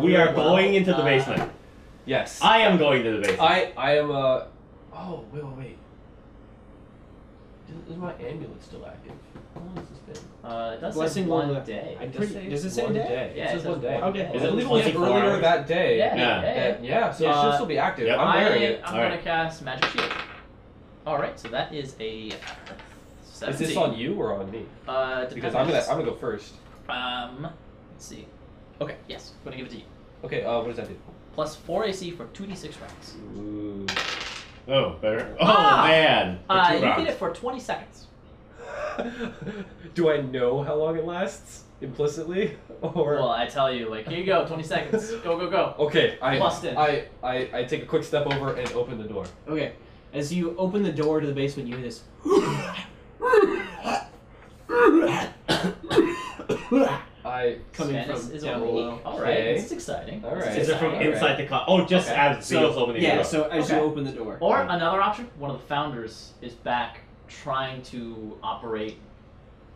We are going into the basement. Yes. I am going to the basement. I am Oh wait. Is my amulet still active? How long has this been? It does Blessing say one one day. Does it say a day? Yeah, it says one day. Okay. Is I it believe it was 24 earlier hours? that day. Yeah. So it should still be active. Yep. I'm wearing it. I'm gonna cast Magic Shield. Alright, so that is a 17. Is this on you or on me? Because I'm gonna go first. Let's see. Okay, yes, I'm gonna give it to you. Okay, what does that do? Plus 4 AC for 2d6 rounds. Ooh. Oh, better. Oh, man. For 2 You rounds. get it for 20 seconds. Do I know how long it lasts implicitly, or? Well, I tell you, like, here you go, 20 seconds. Go, go, go. Okay, Bust in. I take a quick step over and open the door. Okay. As you open the door to the basement, you hear this. Coming Spanish from is down a roll. below. Alright, Okay. this is exciting. All This right. Is it from exciting. inside the car? Oh, just Okay. as Theo's opening the Yeah, door. so as you Okay. open the door. Or another option, one of the founders is back trying to operate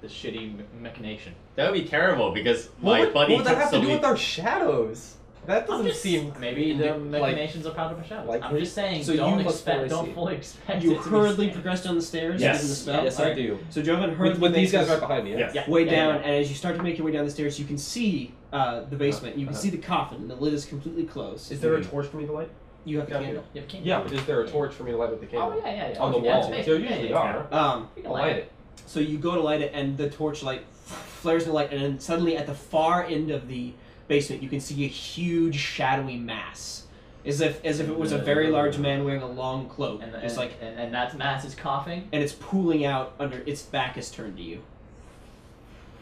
the shitty machination. That would be terrible because my buddy what would that took have so to do many... with our shadows? That doesn't seem. Maybe the like- machinations are part of a shadow. I'm likely. just saying, So don't you plus expect, 4 don't AC. fully expect You it to be hurriedly standard. progress down the stairs Yes. using the spell. Yes, I Alright. do. So Jovan hurriedly With these makes guys his right behind me. Yes. Yeah. way yeah, down, yeah. and as you start to make your way down the stairs, you can see the basement. You can see the coffin. The lid is completely closed. Is there a torch for me to light? You have a candle. You have a king. Yeah, but is there a torch for me to light with the candle? Oh, yeah, yeah. On the Yeah, wall. it's There big. usually Yeah, yeah. are. You can I'll light it. So you go to light it, and the torchlight flares the light, and then suddenly at the far end of the basement, you can see a huge shadowy mass, as if it was a very large man wearing a long cloak, And, just like, and that mass is coughing. and it's pooling out under its back is turned to you.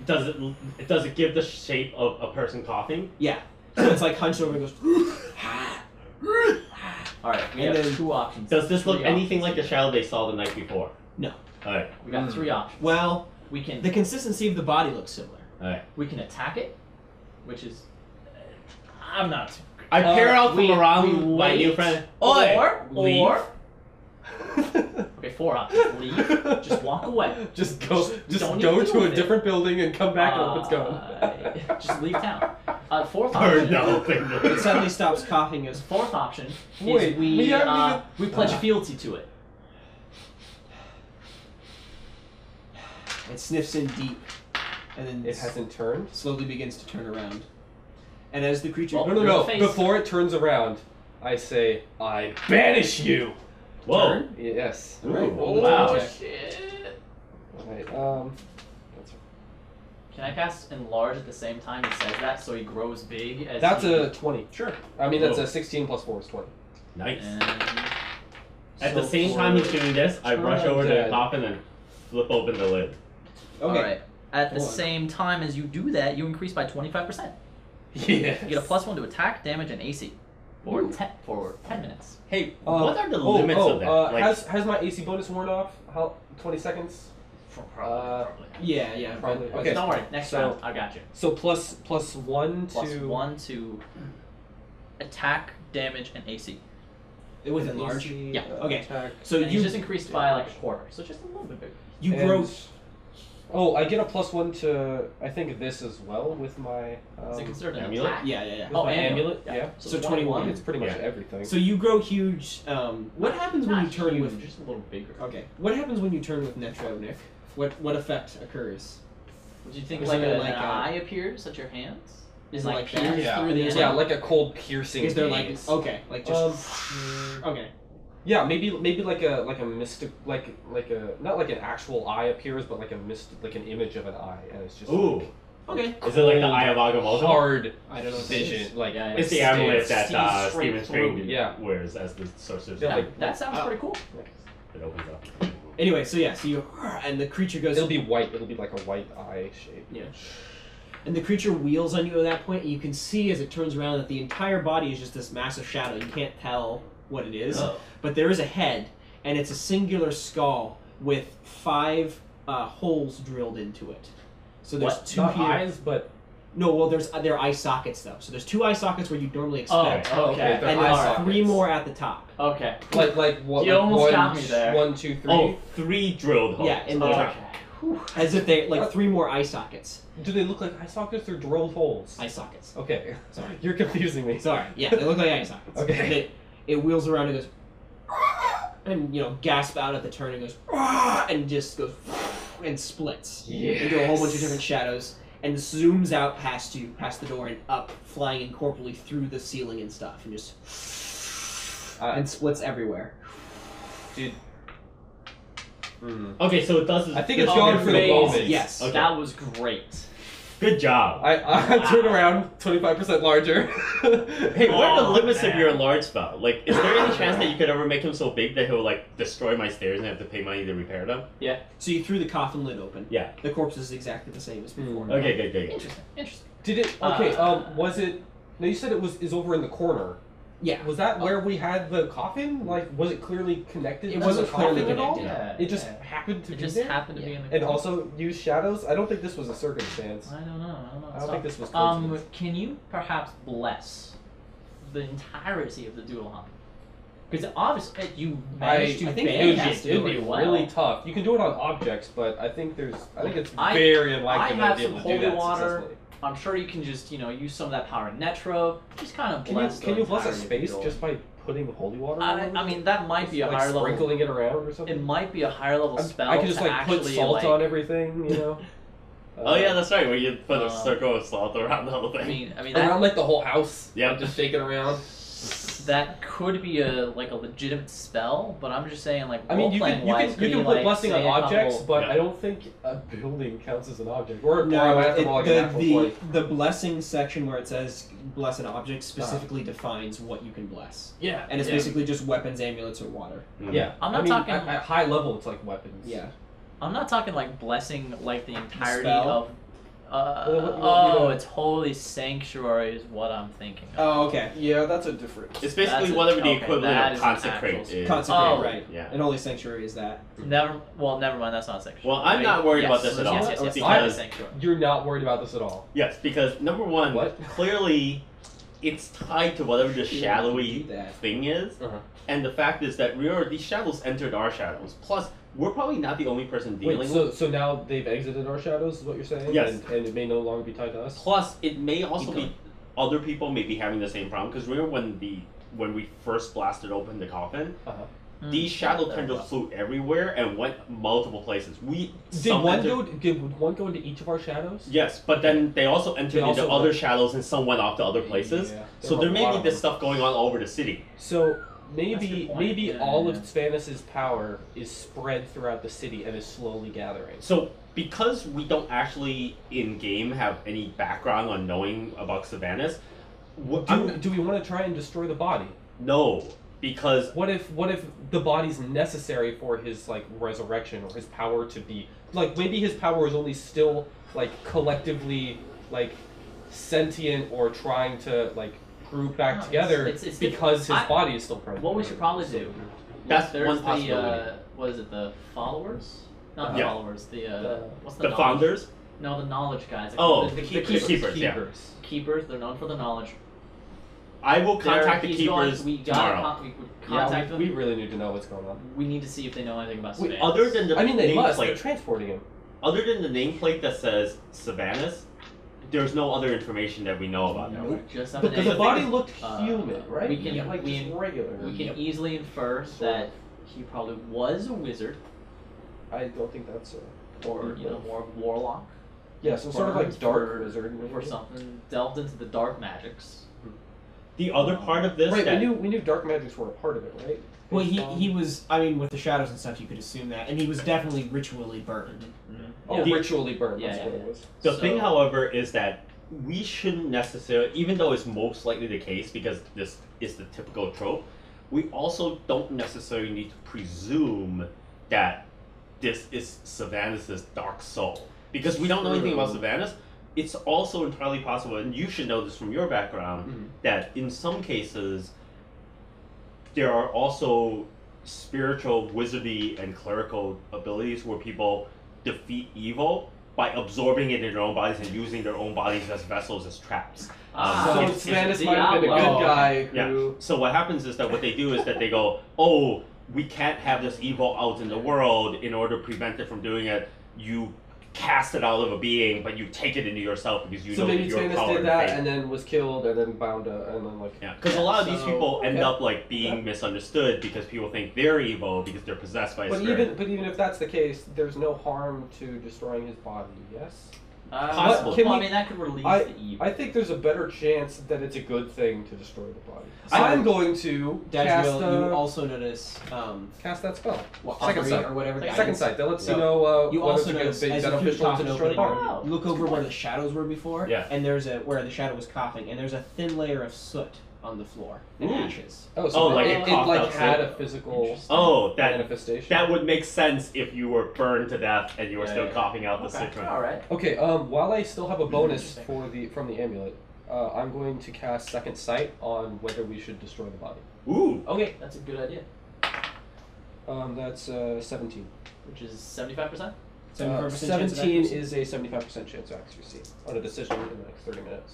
Does it give the shape of a person coughing? Yeah. So it's like hunched over and goes. Alright, we And have then- 2 options. Does this look Three anything options. like the shadow they saw the night before? No. Alright, We got 3 options. Well, We can the consistency of the body looks similar. alright. we can attack it, which is I'm not. I peer out from we around my new wait, friend. Or leave. okay, 4 options. Leave. Just walk away. Just Don't go even to deal a with it. different building and come back and hope it's gone. Just leave town. 4th Or option. no, It suddenly stops coughing. As 4th option is Wait, we haven't we pledge fealty to it. it sniffs in deep, and then It hasn't turned. slowly begins to turn around. And as the creature Well, No. Face. Before it turns around, I say, I banish you. Whoa. Turn? Yes. Ooh. Right. Oh wow. shit! Alright, Can I cast enlarge at the same time he says that, so he grows big? As that's he, a 20. Sure. I mean, that's Whoa. a 16 plus 4 is 20. Nice. And At the So same for time he's doing this, I brush turn over to the dead. coffin and flip open the lid. Okay. Alright. At the Go on. same time as you do that, you increase by 25%. Yes. You get a +1 to attack, damage, and AC for Ooh. 10 minutes. Hey, what are the limits of that? Like, has my AC bonus worn off? How 20 seconds? Probably. Yeah. Probably. Okay, Okay. don't worry. Next So- round, I got you. So plus 1 Plus to 1 to attack, damage, and AC. With enlarge. AC, Yeah. Okay. Attack. So And you he's just increased by like a quarter, so just a little bit bigger. you And- grow. Oh, I get a +1 to I think this as well with my Is it considered an amulet? attack? Yeah. with Oh, my amulet. amulet. Yeah. So 21. It's pretty much Yeah. everything. So you grow huge. What happens when Not you turn huge, with? just a little bigger. Okay. What happens when you turn with Netro, Nick? What effect occurs? Would you think Is like there an like a- eye appears at your hands? Is Is it like like that? pierced Yeah. through the Yeah, end? like a cold piercing. Is there like gaze. like just okay? Yeah, maybe like a mystic like a not like an actual eye appears, but like a like an image of an eye, and it's just ooh. Okay. Is it like the Eye of Agamotto? hard I don't know. What that is. vision. Like Yeah, It's the It amulet sees that straight Stephen through. Strange Yeah. wears as the sorcerer's Yeah, Yeah, like- that sounds pretty cool. It opens up. Anyway, so you and the creature goes. it'll be white. It'll be like a white eye shape. Yeah. And the creature wheels on you at that point, and you can see as it turns around that the entire body is just this massive shadow. You can't tell what it is, Oh. but there is a head, and it's a singular skull with 5 holes drilled into it. So there's What? 2 Not here. eyes, but No, well, there are eye sockets though. So there's 2 eye sockets where you normally Oh, expect, okay. they're and eye there's sockets. 3 more at the top. Okay. like what? You almost one, got me there. 1, 2, 3. Oh, 3 drilled holes. Yeah, in the Okay. top. as if they like 3 more eye sockets. Do they look like eye sockets or drilled holes? Eye sockets. Okay. Sorry. You're confusing me. Sorry. Yeah, they look like eye sockets. Okay. And it wheels around and goes, and gasp out at the turn and goes, and just goes and splits into a whole bunch of different shadows and zooms out past you, past the door and up, flying incorporeally through the ceiling and stuff, and just and splits everywhere. Dude. Okay, so it does. I think it's going for the amazing. moment. Yes. Okay. That was great. Good job. I turn around, 25% larger. Hey, what are the Oh, limits of man. your large spell? Like, is there any chance that you could ever make him so big that he'll like destroy my stairs and I have to pay money to repair them? Yeah. So you threw the coffin lid open. Yeah. The corpse is exactly the same as before. Okay, good. Interesting. Interesting. Did it? Okay. Was it? No, you said it is over in the corner. Yeah. Was that where we had the coffin? Like, was it clearly connected? It to wasn't the coffin clearly at all? connected. Yeah. It just yeah. happened to It be just there. happened to be Yeah. in the And corner. also use shadows. I don't think this was a circumstance. I don't know. I don't think this was Um, coincidence. can you perhaps bless the entirety of the dual hump? Because obviously you managed to I think bang it that It'd be really well. really tough. You can do it on objects, but I think it's I- very unlikely I to have be able some to do holy that water. successfully. I'm sure you can just use some of that power in Netro. Just kind of Can bless. you the bless a entirety of the space dual. just by putting holy water? all over I it? mean that might be a Like higher level. sprinkling it around or something. It might be a higher level spell. I could just to like put actually, salt like, on everything, you know. Oh yeah, that's right. Where you put a Um, circle of salt around the whole thing. I mean around that, like the whole house. Yeah. just shake it around. that could be a legitimate spell, but I'm just saying I mean, you role-playing can you wise, can, you can you, put like, blessing on say a objects, couple- but Yeah. I don't think a building counts as an object. Or No, I have to roll like an actual 20. the blessing section where it says bless an object specifically defines what you can bless. Yeah, And it's Yeah. basically just weapons, amulets, or water. Mm. yeah. I'm not I mean, talking- at high level. It's like weapons. Yeah. I'm not talking like blessing like the entirety spell? of. Well, It's holy sanctuary is what I'm thinking. Of. Oh, okay. Yeah, that's a difference. It's basically That's a- whatever the okay, equivalent that of is an consecrate actual- is. Consecrate, Oh. right. Yeah. And Holy Sanctuary is that. Never mind. That's not sanctuary. Well, I'm not worried about this at all, Yes, because- that is sanctuary. You're not worried about this at all. Yes, because number one, What? clearly, it's tied to whatever the Yeah, shadowy do that. thing is, Uh-huh. and the fact is that these shadows entered our shadows. Plus, we're probably not the only person dealing Wait, with. so now they've exited our shadows, is what you're saying? Yes. And it may no longer be tied to us? Plus, it may also Keep be other people may be having the same problem. Because remember when we first blasted open the coffin, Uh-huh. these shadow tendrils flew everywhere and went multiple places. Did one go into each of our shadows? Yes, but then they also entered They also into other went- shadows, and some went off to other places. Yeah. So there may be this stuff going on all over the city. So That's a maybe good point. maybe Yeah, all yeah. of Svanus' power is spread throughout the city and is slowly gathering. So because we don't actually in game have any background on knowing about Sylvanas, Do we want to try and destroy the body? no, because What if the body's necessary for his like resurrection or his power to be like maybe his power is only still like collectively like sentient or trying to like group back No, together it's because his I- body is still present. What we should probably do. That's there's one the possibility. what is it? The followers? Not the Yeah. followers. What's the the knowledge? founders. No, the knowledge guys. Oh, the the keepers. keepers, yeah. Keepers. They're known for the knowledge. I will contact the He's keepers going, we tomorrow. Gotta contact them. we really need to know what's going on. We need to see if they know anything about Wait, Savannah. other than the I mean, they must. They're nameplate, transporting him. other than the nameplate that says Sylvanas, there's no other information that we know about them. Nope, just have But a the name. body looked Uh, human, right? we can- Yeah, like we- just regular. We can easily infer Sort that of. he probably was a wizard, I don't think that's a. or more warlock, Yeah, some sort of like Burned dark for- wizard or something. Delved into the dark magics. The other part of this Right, that we knew dark magics were a part of it, right? Well, Based on- he was. I mean, with the shadows and stuff, you could assume that, and he was definitely ritually burned. Oh, Yeah. ritually burned. Yeah, That's yeah, what yeah. it was. the So- thing, however, is that we shouldn't necessarily, even though it's most likely the case because this is the typical trope, we also don't necessarily need to presume that this is Sylvanas' dark soul. Because we don't know anything about Sylvanas, it's also entirely possible, and you should know this from your background, Mhm. that in some cases there are also spiritual, wizardy, and clerical abilities where people defeat evil by absorbing it in their own bodies and using their own bodies as vessels, as traps. So it's Svanus might have been a Diablo. good guy Yeah. who. So what happens is that what they do is that they go, oh, we can't have this evil out in the world in order to prevent it from doing it. you cast it out of a being, but you take it into yourself because you So know maybe that your Tanis power did and that fate. and then was killed and then bound to, and then like. Yeah, because a lot of these so- people end okay. up like being misunderstood because people think they're evil because they're possessed by a But spirit. even if that's the case, there's no harm to destroying his body. Yes. Possible. Can Well, I we- mean, that could release the evil. I think there's a better chance that it's a good thing to destroy the body. So- I'm going to cast, Dadriel, you also notice cast that spell. what, Second Augury sight. or whatever. Second Second guidance. sight. That lets Yeah. you know You whether also it's notice, as you beneficial keep to talking destroy the openly, body. Oh, you look good over where point. the shadows were before, Yeah. and there's where the shadow was coughing, and there's a thin layer of soot on the floor and Ooh. ashes. Oh, Oh, like it it coughed like out had soot. a physical Interesting. Oh, that manifestation. that would make sense if you were burned to death and you were Yeah, still yeah. coughing out the Okay. citron. All right. Okay. While I still have a bonus Interesting. from the amulet, I'm going to cast second sight on whether we should destroy the body. Ooh. Okay, that's a good idea. That's 17. Which is 75%. 75% chance of 17 accuracy? is a 75% chance of accuracy on a decision in the next 30 minutes.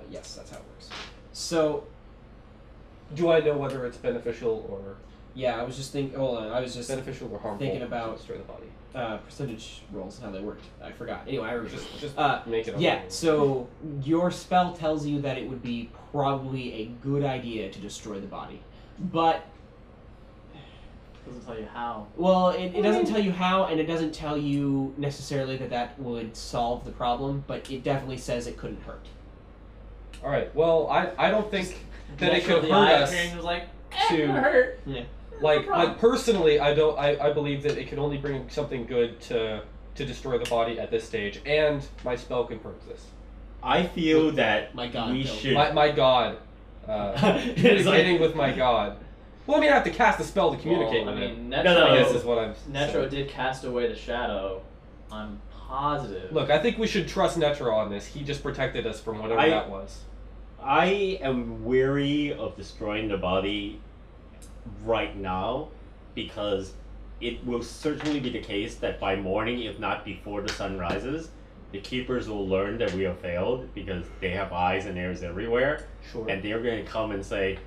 Yes, that's how it works. So, Do I know whether it's beneficial or yeah, I was just thinking. Hold on, I was just beneficial or harmful thinking to about destroy the body? percentage rolls and how they worked. I forgot. Anyway, I remember. Just make it. Yeah, so your spell tells you that it would be probably a good idea to destroy the body. But, Doesn't tell you how. well, it doesn't tell you how, and it doesn't tell you necessarily that that would solve the problem, but it definitely says it couldn't hurt. All right. Well, I don't think that it Natural, could the hurt eye us appearing was like, to- to hurt. Yeah. like personally. I believe that it can only bring something good to destroy the body at this stage, and my spell confirms this. I feel that My God, we no. should. My god. It's Communicating like- with my god. Well, I mean, I have to cast a spell to communicate Well, I with him. mean, No, Netro, no, I guess is what I'm. Netro saying. did cast away the shadow. I'm positive. Look, I think we should trust Netro on this. He just protected us from whatever that was. I am weary of destroying the body right now because it will certainly be the case that by morning, if not before the sun rises, the keepers will learn that we have failed because they have eyes and ears everywhere, Sure. and they're going to come and say,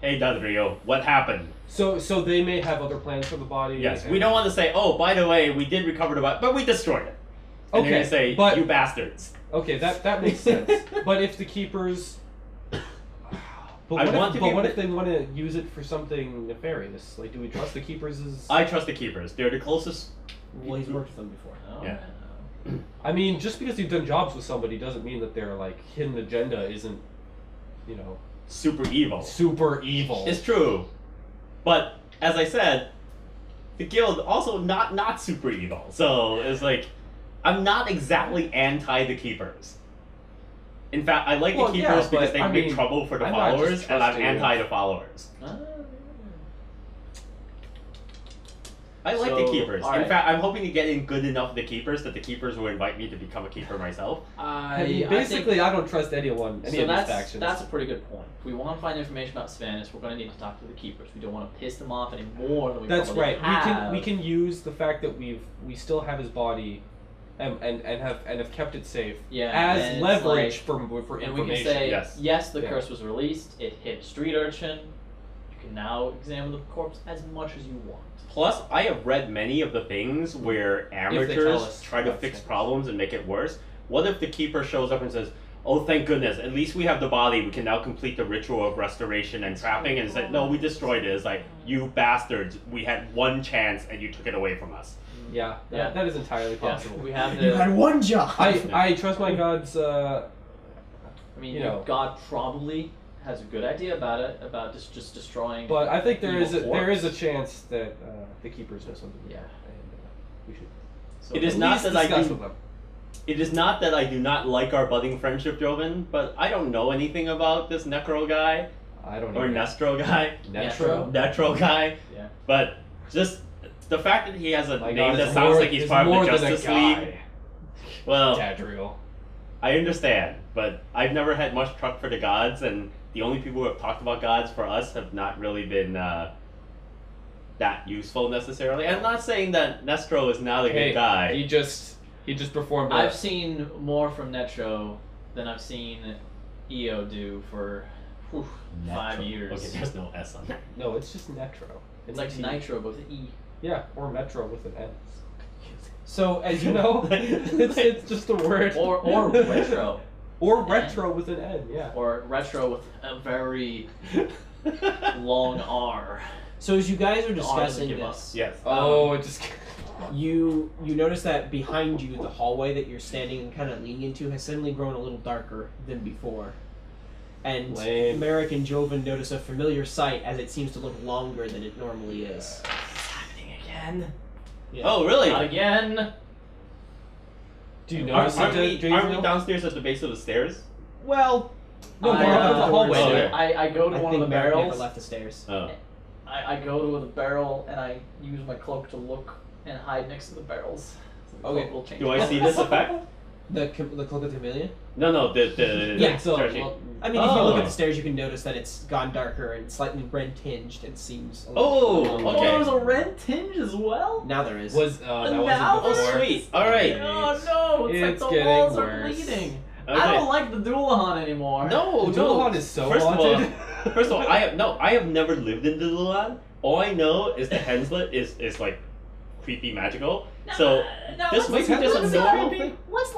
"Hey, Dadriel, what happened?" So they may have other plans for the body. Yes, and- we don't want to say, "Oh, by the way, we did recover the body, but we destroyed it." And Okay, they're going to say, but- "You bastards." Okay, that makes sense. But if the keepers, but I what, want if, to but be- what if they want to use it for something nefarious? Like, do we trust the keepers? I trust the keepers. They're the closest. Well, he's worked with them before. Oh, Yeah. I mean, just because you've done jobs with somebody doesn't mean that their like hidden agenda isn't, Super evil. super evil. It's true, but as I said, the guild also not super evil. So it's like I'm not exactly anti the keepers. In fact, I like Well, the yeah, keepers because but, they I make mean, trouble for the I'm not just followers, and I'm trusting anti of- the followers. Ah. I like the So, keepers. all In right. fact, I'm hoping to get in good enough of the keepers that the keepers will invite me to become a keeper myself. Basically, I don't trust anyone, any So of these that's factions. that's a pretty good point. If we want to find information about Svanis, we're going to need to talk to the keepers. We don't want to piss them off any more than we That's probably right. have. We can use the fact that we still have his body, and have kept it safe Yeah, as and it's leverage like- for And information. we can say, Yes. the Yeah. curse was released. It hit a street urchin. You can now examine the corpse as much as you want. Plus, I have read many of the things where tell amateurs us try to about fix things. problems and make it worse. What if the keeper shows up and says, "Oh, thank goodness, at least we have the body. We can now complete the ritual of restoration and trapping." And said, "No, we destroyed it." It's like, "You bastards, we had one chance and you took it away from us." Yeah, Yeah. that is entirely Yeah, possible. we have You had the. one job. I trust my gods. I mean, you know. God probably has a good idea about it, about just destroying. But I think there evil is a corpse. chance that the keepers know something. Yeah. and we should. So It is at not least that I discuss do- with them. It is not that I do not like our budding friendship, Jovan, but I don't know anything about this Necro guy I don't know. or Nestro guy, Netro. Netro guy. Yeah. But just the fact that he has a My name God, that is sounds more- like he's is part of more the than a Justice guy. League. Well, Dadriel. I understand, but I've never had much truck for the gods, and the only people who have talked about gods for us have not really been that useful necessarily. And I'm not saying that Nestro is not a Hey, good guy. he just performed. I've seen more from Netro than I've seen EO do for Whew, 5 years. Okay, there's no S on that. No, it's just Metro. It's like T. Nitro, but with an E. Yeah, or Metro with an N. So as You know, it's just a word. Or retro. Or retro with an N. Yeah. Or retro with a very long R. So as you guys are The R doesn't discussing give up. this, Yes. Oh, it just. you notice that behind you, the hallway that you're standing and kind of leaning into has suddenly grown a little darker than before. And Lame. Merek and Jovan notice a familiar sight as it seems to look longer than it normally is. It's happening again. Yeah. Oh, really? Not again. Do you notice Aren't it, we downstairs at the base of the stairs? Well, No, I, we're up in the uh, hallway. Oh, there. yeah. I go to I one of think the Merek never barrels. left the stairs. Oh. I go to the barrel and I use my cloak to look and hide next to the barrels. So the Okay. cloak will change Do I color. see this effect? The cloak of the chameleon? No, the Yeah, so, searching. well, I mean, if you look Oh. at the stairs, you can notice that it's gone darker and slightly red tinged. It seems. A Oh, little Oh, okay. there's a red tinge as well? Now there is. was that Now wasn't Oh, before? sweet. All right. Oh no, it's like It's the getting walls are worse. bleeding. Okay. I don't like the Dualahan anymore. No, The no. Dualahan is so First of all, haunted. first of all, I have never lived in the Dualahan. All I know is the Henslet is like creepy magical. No, So no, this let's- might be just a let's normal creepy. thing. Let's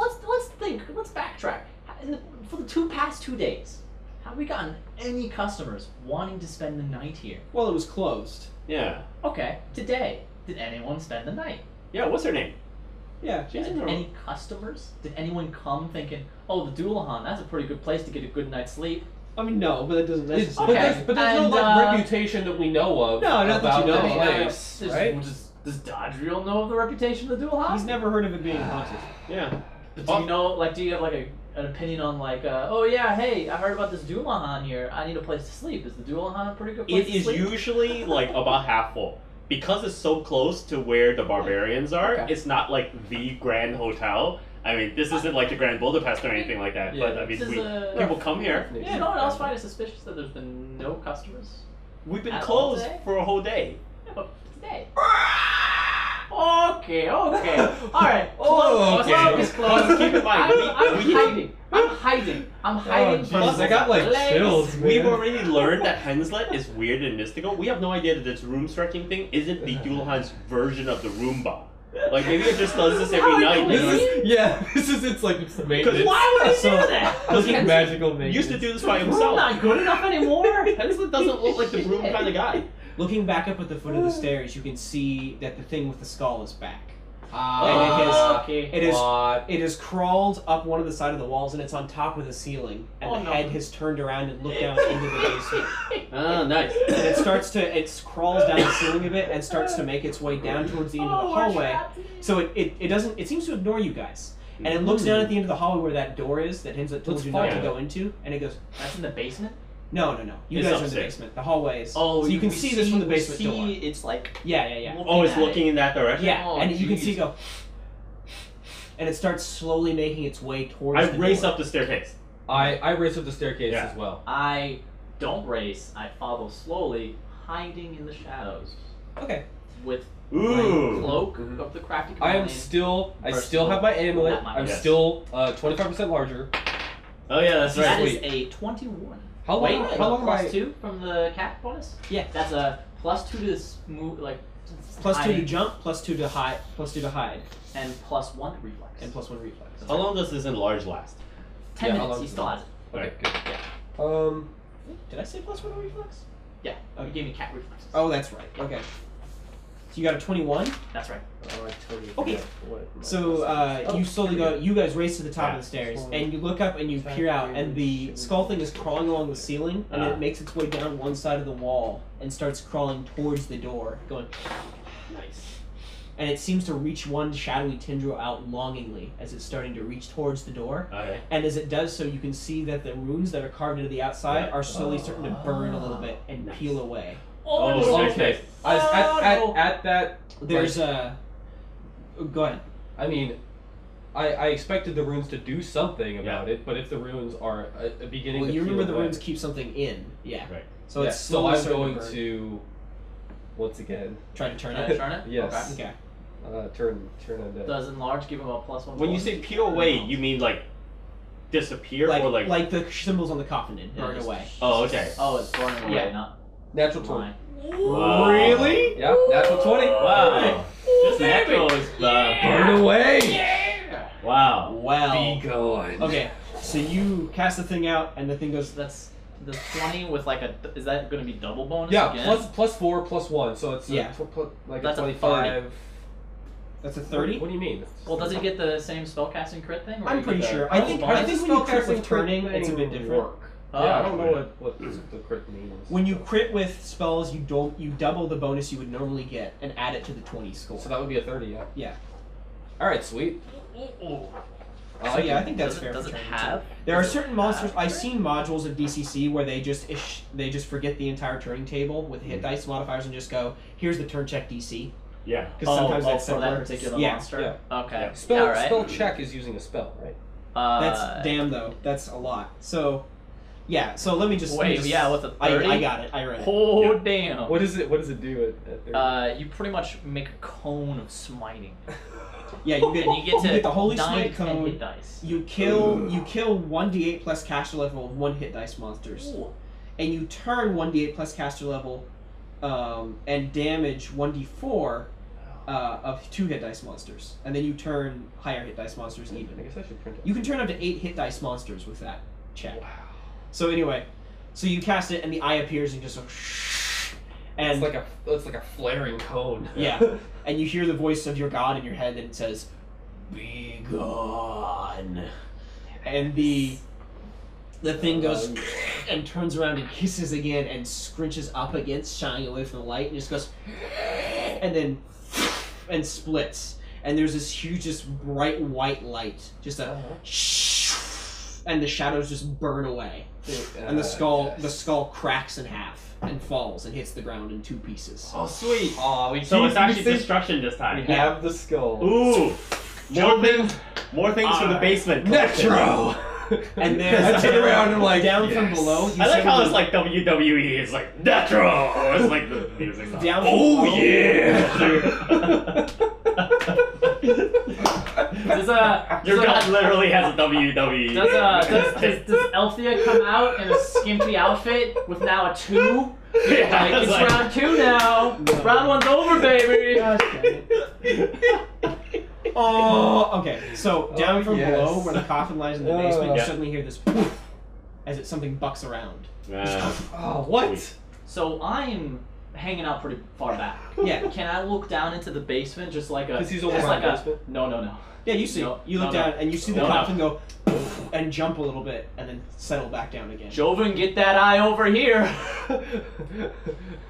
think. Let's backtrack. For the past 2 days, have we gotten any customers wanting to spend the night here? Well, it was closed. Yeah. Okay, today, did anyone spend the night? Yeah. What's her name? Yeah. She's in Did her any customers? Did anyone come thinking, oh, the Dualahan, that's a pretty good place to get a good night's sleep? I mean, no, but that doesn't It's- necessarily. but there's no And, like reputation that we know of. No, not that about you know the of. place, right? Does Dodriel know of the reputation of the Dualahan? He's never heard of it being haunted. Yeah. But do you know, like, do you have like an opinion on like, oh yeah, hey, I heard about this Dualahan here. I need a place to sleep. Is the Dualahan a pretty good place It to is sleep? usually like about half full. Because it's so close to where the barbarians are, Okay. it's not like the Grand Hotel. I mean, this isn't like the Grand Budapest or anything like that. Yeah, but I mean, this is people come here. Yeah, no one else find it suspicious that there's been no customers? We've been At all closed today? for a whole day. Yeah, but today. Okay. Alright. Oh, okay. Club is closed. Keep in mind, I'm hiding. I'm hiding. Oh, jeez, I got like legs. chills, man. We've already learned that Henslet is weird and mystical. We have no idea that this room stretching thing isn't the Dualhan's version of the Roomba. Like maybe it just does this every night. This is- This is it's like it's the maintenance. Why would he So- do that? Because he magical He maintenance. used to do this by We're himself. not good enough anymore. Henslet doesn't look like the broom kind of guy. Looking back up at the foot of the stairs, you can see that the thing with the skull is back. Okay. It is. What? It has crawled up one of the side of the walls and it's on top of the ceiling. And Oh, the no. head has turned around and looked down into the basement. Ah, nice. And it crawls down the ceiling a bit and starts to make its way down towards the end of the hallway. So it seems to ignore you guys. And it looks down at the end of the hallway where that door is that Henslet told Let's you not to find go into, and it goes, That's in the basement? no. You It's guys are in the upstairs. basement. The hallway is. Oh, so you can see this from the we basement door. see It's like Yeah. Oh, it's at it. looking in that direction? Yeah, Oh, and you can see jeez. it go. And it starts slowly making its way towards I the race door. up the staircase. I race up the staircase Yeah. as well. I don't race. I follow slowly, hiding in the shadows Okay. with Ooh. my cloak Mhm. of the crafty I am companion. still I First still of have all, my amulet. not my- I'm Yes. still 25% larger. Oh yeah, that's That right. is a 21. How long? Wait, how long am plus I? 2 from the cat bonus? Yeah. That's a plus 2 to smooth, like Plus 2 to hiding, jump, plus 2 to hide, and plus 1 to reflex. and plus 1 reflex. How long does this enlarge last? 10 Yeah, how minutes. long He is still it? has it. Okay, good. Yeah. Did I say plus 1 to reflex? Yeah. Okay. You gave me cat reflexes. Oh, that's right. Okay. So you got a 21. That's right. Oh, I totally Okay. forget what my So plus is. you slowly here we go. You guys race to the top Yeah. of the stairs, and you look up and you peer out, and the skull thing is crawling along the ceiling, and Ah. it makes its way down one side of the wall and starts crawling towards the door, going. Nice. And it seems to reach one shadowy tendril out longingly as it's starting to reach towards the door. Okay. And as it does so, you can see that the runes that are carved into the outside Yeah. are slowly starting to burn a little bit and Nice. peel away. Oh, Okay. okay. At that. There's like, a. Go ahead. I mean, I expected the runes to do something about it, but if the runes are beginning Well, to you remember the peel away- runes keep something in. Yeah. Right. So Yeah, it's so slowly I'm starting going burn. to once again Try to turn Can I it. turn it? Yes. Okay. Okay. turn on that. Does enlarge give him a plus 1? When you say peel away, you mean like disappear like, or like? the symbols on the coffin did burn just- away. Oh, okay. Oh, it's burning away, Yeah. not Natural 20. mine. Wow. Really? Yeah, natural 20. Wow. This natural is Burn away. Wow. Well. Begone. Okay, so you cast the thing out, and the thing goes. That's the 20 with like a. Is that going to be double bonus? Yeah, again? plus 4, plus 1, so it's Yeah. like That's a a 25. That's a 30. What do you mean? Well, does it get the same spellcasting crit thing? Or I'm you pretty get the- sure. I think when you crit with turning, it's a bit different. Oh, Yeah, I don't know what the crit means. When you crit with spells, you double the bonus you would normally get and add it to the 20 score. So that would be a 30, yeah. Yeah. All right, sweet. So yeah, I think that's fair. Does for it turning have? too. There are does it certain have monsters. I've crit? seen modules of DCC where they just forget the entire turning table with hit dice modifiers and just go, here's the turn check DC. Yeah. Because sometimes that's for that simpler. particular Yeah. monster. Okay. Yeah. Spell All right. spell check is using a spell, right? That's damn though. That's a lot. So, yeah. So let me just Wait, yeah, with a 30? I got it. I read it. Oh Yeah. damn! What does it do at 30? You pretty much make a cone of smiting, Yeah, you get and you get to the holy 9 smite to 10 cone. hit dice. You kill 1d8 plus caster level of 1 hit dice monsters, Ooh. and you turn 1d8 plus caster level, and damage 1d4 of 2 hit dice monsters, and then you turn higher hit dice monsters I even. guess I should print it. You can turn up to 8 hit dice monsters with that check. Wow. So anyway, so you cast it, and the eye appears and just goes, and It's like a flaring cone. yeah, and you hear the voice of your god in your head, and it says, "Begone," and the thing goes and turns around and hisses again and scrunches up against, shining away from the light, and just goes, and then and splits, and there's this huge, just bright white light, just a, and the shadows just burn away, and the skull cracks in half and falls and hits the ground in 2 pieces. Oh, sweet. Aw, we So it's keep- actually we think- destruction this time. We have the skull. Ooh. More things for the basement. Metro! And there's I turn around and like, down from yes. below. You I like how suddenly- it's like WWE. It's like Netro. It's like the music. Stuff. down from Oh below. yeah! Your god literally has a WWE. Does Elthea come out in a skimpy outfit with now a 2? Yeah, Like, it's like- round 2 now. No. Round 1's over, baby. Oh, okay. So down Oh, from yes. below, where the coffin lies in the basement, you Yeah. suddenly hear this poof as something bucks around. Oh, what? So I'm hanging out pretty far back. Yeah, Can I look down into the basement just like a? Because he's over just my like a. basement? No. yeah. You see, No, you look no, down no. and you see the No, no. coffin go poof and jump a little bit and then settle back down again. Jovan, get that eye over here.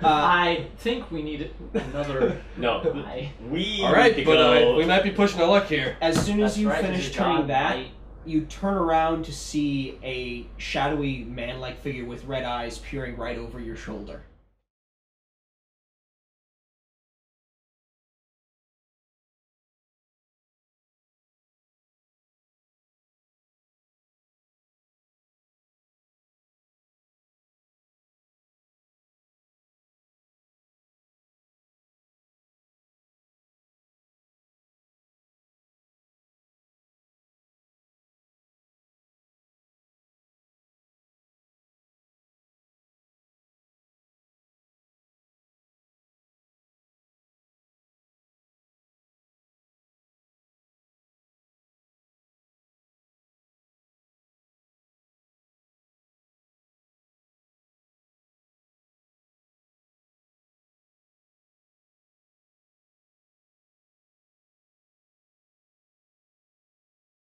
Uh, I think we need another No. eye. We All right, need to but go. we might be pushing our luck here. as soon as That's you right, 'cause finish your turning god that, might- you turn around to see a shadowy man-like figure with red eyes peering right over your shoulder.